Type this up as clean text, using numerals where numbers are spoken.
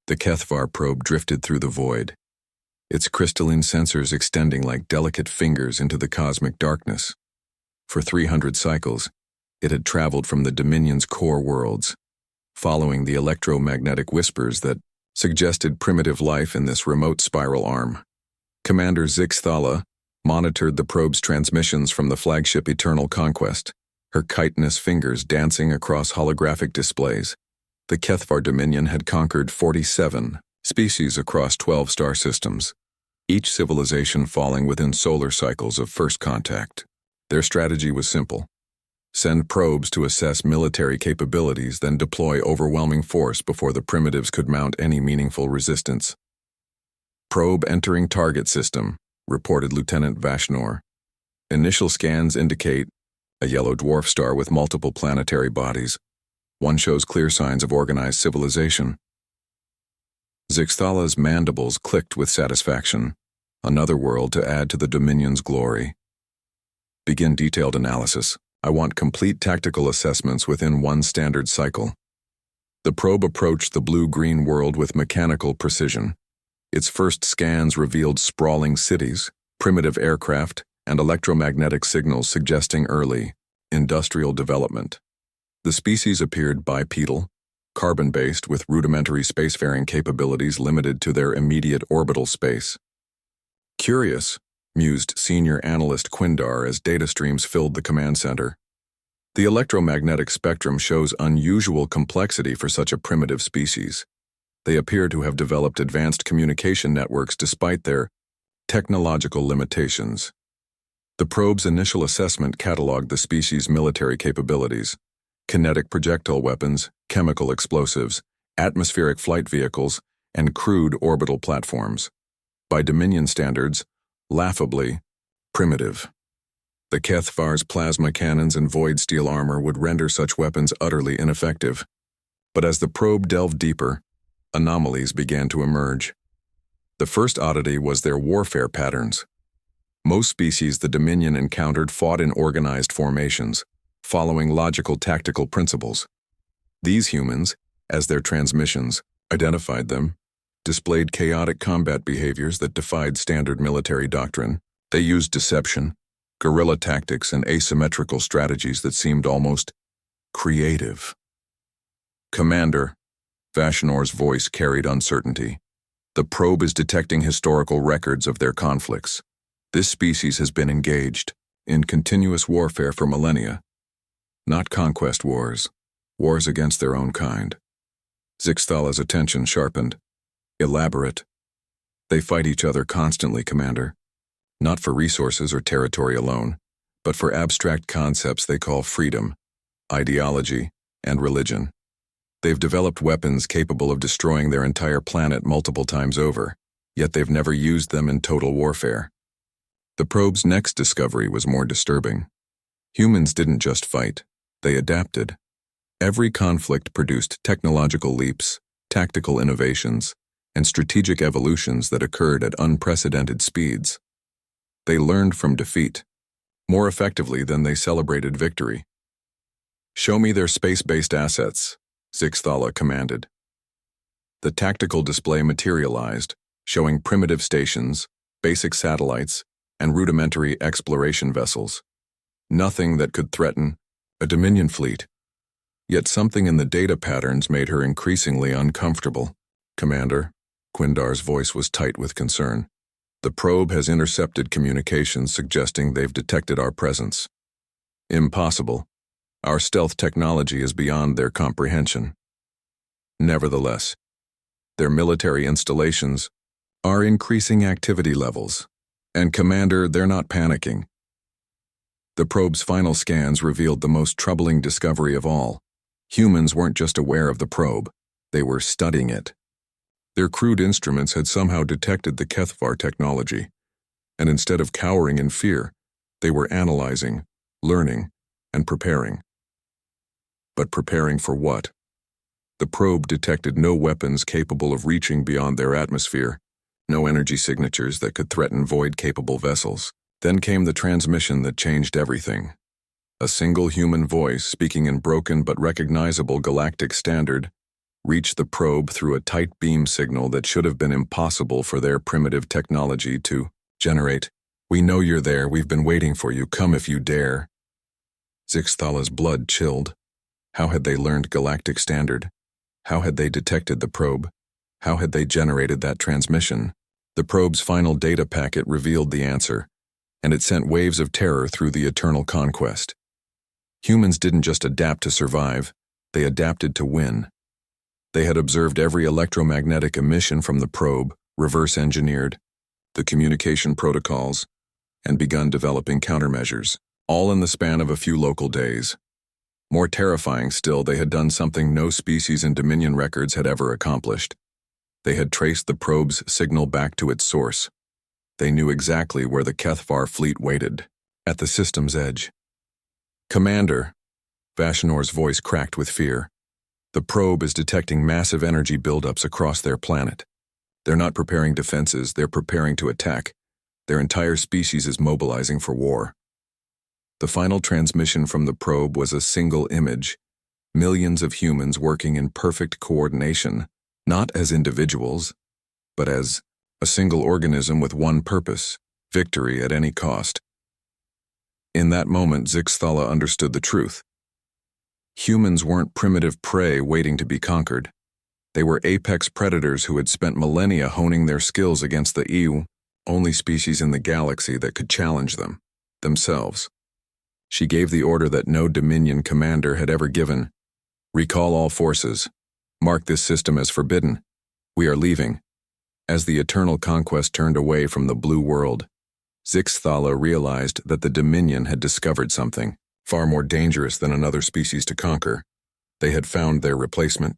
The Kethvar probe drifted through the void, its crystalline sensors extending like delicate fingers into the cosmic darkness. For 300 cycles, it had traveled from the Dominion's core worlds, following the electromagnetic whispers that suggested primitive life in this remote spiral arm. Commander Zixthala monitored the probe's transmissions from the flagship Eternal Conquest, her chitinous fingers dancing across holographic displays. The Kethvar Dominion had conquered 47 species across 12 star systems, each civilization falling within solar cycles of first contact. Their strategy was simple: send probes to assess military capabilities, then deploy overwhelming force before the primitives could mount any meaningful resistance. "Probe entering target system," reported Lieutenant Vashnor. "Initial scans indicate a yellow dwarf star with multiple planetary bodies. One shows clear signs of organized civilization." Zixthala's mandibles clicked with satisfaction. Another world to add to the Dominion's glory. "Begin detailed analysis. I want complete tactical assessments within one standard cycle." The probe approached the blue-green world with mechanical precision. Its first scans revealed sprawling cities, primitive aircraft, and electromagnetic signals suggesting early industrial development. The species appeared bipedal, carbon-based, with rudimentary spacefaring capabilities limited to their immediate orbital space. "Curious," mused Senior Analyst Quindar as data streams filled the command center. "The electromagnetic spectrum shows unusual complexity for such a primitive species. They appear to have developed advanced communication networks despite their technological limitations." The probe's initial assessment cataloged the species' military capabilities: kinetic projectile weapons, chemical explosives, atmospheric flight vehicles, and crude orbital platforms. By Dominion standards, laughably primitive. The Kethvar's plasma cannons and void steel armor would render such weapons utterly ineffective. But as the probe delved deeper, anomalies began to emerge. The first oddity was their warfare patterns. Most species the Dominion encountered fought in organized formations, following logical tactical principles. These humans, as their transmissions identified them, displayed chaotic combat behaviors that defied standard military doctrine. They used deception, guerrilla tactics, and asymmetrical strategies that seemed almost creative. "Commander," Vashnor's voice carried uncertainty, "the probe is detecting historical records of their conflicts. This species has been engaged in continuous warfare for millennia. Not conquest wars, wars against their own kind." Zixthala's attention sharpened. "Elaborate." "They fight each other constantly, Commander. Not for resources or territory alone, but for abstract concepts they call freedom, ideology, and religion. They've developed weapons capable of destroying their entire planet multiple times over, yet they've never used them in total warfare." The probe's next discovery was more disturbing. Humans didn't just fight, they adapted. Every conflict produced technological leaps, tactical innovations, and strategic evolutions that occurred at unprecedented speeds. They learned from defeat, more effectively than they celebrated victory. "Show me their space-based assets," Zixthala commanded. The tactical display materialized, showing primitive stations, basic satellites, and rudimentary exploration vessels. Nothing that could threaten a Dominion fleet. Yet something in the data patterns made her increasingly uncomfortable. "Commander," Quindar's voice was tight with concern, "the probe has intercepted communications suggesting they've detected our presence." "Impossible. Our stealth technology is beyond their comprehension." "Nevertheless, their military installations are increasing activity levels. And Commander, they're not panicking." The probe's final scans revealed the most troubling discovery of all. Humans weren't just aware of the probe, they were studying it. Their crude instruments had somehow detected the Kethvar technology, and instead of cowering in fear, they were analyzing, learning, and preparing. But preparing for what? The probe detected no weapons capable of reaching beyond their atmosphere, no energy signatures that could threaten void-capable vessels. Then came the transmission that changed everything. A single human voice speaking in broken but recognizable galactic standard, reached the probe through a tight beam signal that should have been impossible for their primitive technology to generate. "We know you're there, we've been waiting for you, come if you dare." Zixthala's blood chilled. How had they learned Galactic Standard? How had they detected the probe? How had they generated that transmission? The probe's final data packet revealed the answer, and it sent waves of terror through the eternal conquest. Humans didn't just adapt to survive, they adapted to win. They had observed every electromagnetic emission from the probe, reverse-engineered the communication protocols, and begun developing countermeasures, all in the span of a few local days. More terrifying still, they had done something no species in Dominion records had ever accomplished. They had traced the probe's signal back to its source. They knew exactly where the Kethvar fleet waited, at the system's edge. "Commander," Vashanor's voice cracked with fear, "the probe is detecting massive energy buildups across their planet. They're not preparing defenses, they're preparing to attack. Their entire species is mobilizing for war." The final transmission from the probe was a single image, millions of humans working in perfect coordination, not as individuals, but as a single organism with one purpose: victory at any cost. In that moment, Zixthala understood the truth. Humans weren't primitive prey waiting to be conquered. They were apex predators who had spent millennia honing their skills against the only species in the galaxy that could challenge them, themselves. She gave the order that no Dominion commander had ever given. "Recall all forces. Mark this system as forbidden. We are leaving." As the eternal conquest turned away from the blue world, Zixthala realized that the Dominion had discovered something far more dangerous than another species to conquer. They had found their replacement.